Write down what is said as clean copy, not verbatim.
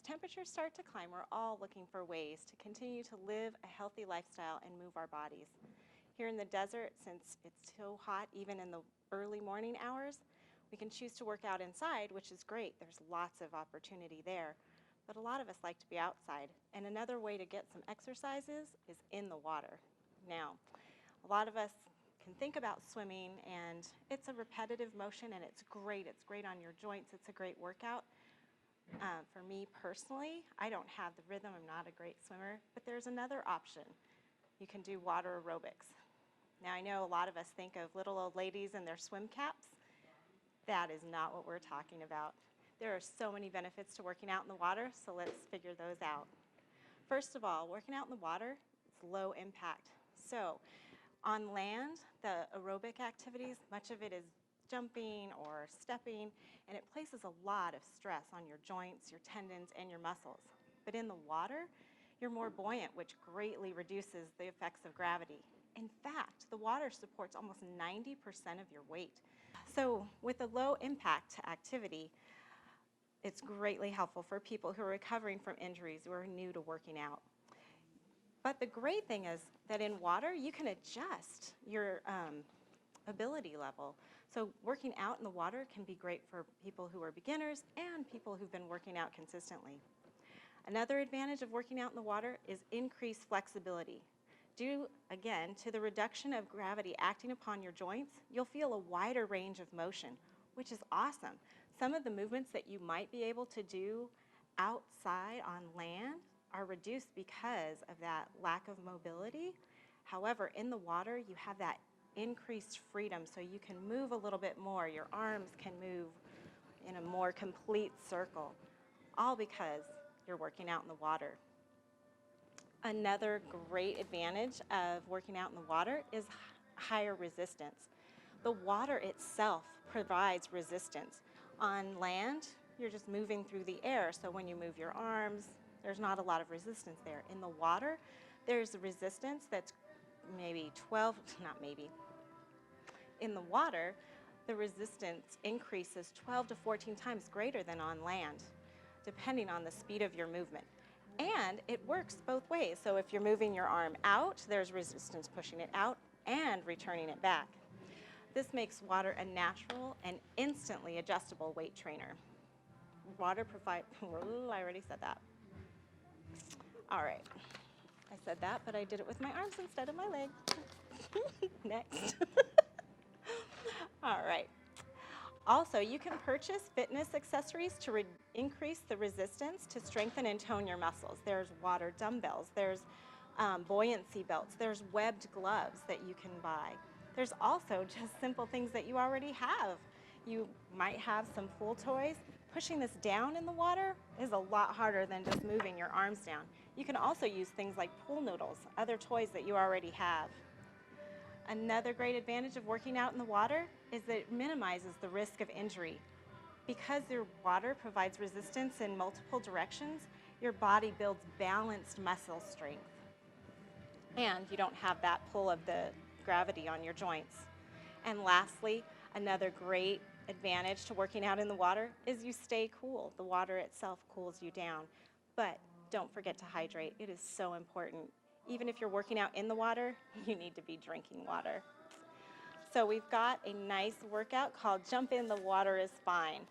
temperatures start to climb, we're all looking for ways to continue to live a healthy lifestyle and move our bodies. Here in the desert, since it's so hot even in the early morning hours, we can choose to work out inside, which is great. There's lots of opportunity there. But a lot of us like to be outside. And another way to get some exercises is in the water. Now, a lot of us can think about swimming, and it's a repetitive motion, and it's great. It's great on your joints. It's a great workout. For me personally, I don't have the rhythm. I'm not a great swimmer. But there's another option. You can do water aerobics. Now, I know a lot of us think of little old ladies in their swim caps. That is not what we're talking about. There are so many benefits to working out in the water, so let's figure those out. First of all, working out in the water is low impact. So on land, the aerobic activities, much of it is jumping or stepping, and it places a lot of stress on your joints, your tendons, and your muscles. But in the water, you're more buoyant, which greatly reduces the effects of gravity. In fact, the water supports almost 90% of your weight. So with a low impact activity, it's greatly helpful for people who are recovering from injuries or are new to working out. But the great thing is that in water, you can adjust your ability level. So working out in the water can be great for people who are beginners and people who've been working out consistently. Another advantage of working out in the water is increased flexibility. Due, again, to the reduction of gravity acting upon your joints, you'll feel a wider range of motion, which is awesome. Some of the movements that you might be able to do outside on land are reduced because of that lack of mobility. However, in the water, you have that increased freedom, so you can move a little bit more. Your arms can move in a more complete circle, all because you're working out in the water. Another great advantage of working out in the water is higher resistance. The water itself provides resistance. On land, you're just moving through the air, so when you move your arms, there's not a lot of resistance there. In the water, there's a resistance that's maybe 12, not maybe. In the water, the resistance increases 12 to 14 times greater than on land, depending on the speed of your movement. And it works both ways. So if you're moving your arm out, there's resistance pushing it out and returning it back. This makes water a natural and instantly adjustable weight trainer. Water provides, I already said that. All right, I said that, but I did it with my arms instead of my legs. Next. All right. Also, you can purchase fitness accessories to increase the resistance to strengthen and tone your muscles. There's water dumbbells, there's buoyancy belts, there's webbed gloves that you can buy. There's also just simple things that you already have. You might have some pool toys. Pushing this down in the water is a lot harder than just moving your arms down. You can also use things like pool noodles, other toys that you already have. Another great advantage of working out in the water is that it minimizes the risk of injury. Because your water provides resistance in multiple directions, your body builds balanced muscle strength. And you don't have that pull of the gravity on your joints. And lastly, another great advantage to working out in the water is you stay cool. The water itself cools you down. But don't forget to hydrate. It is so important. Even if you're working out in the water, you need to be drinking water. So we've got a nice workout called Jump in the Water is Fine.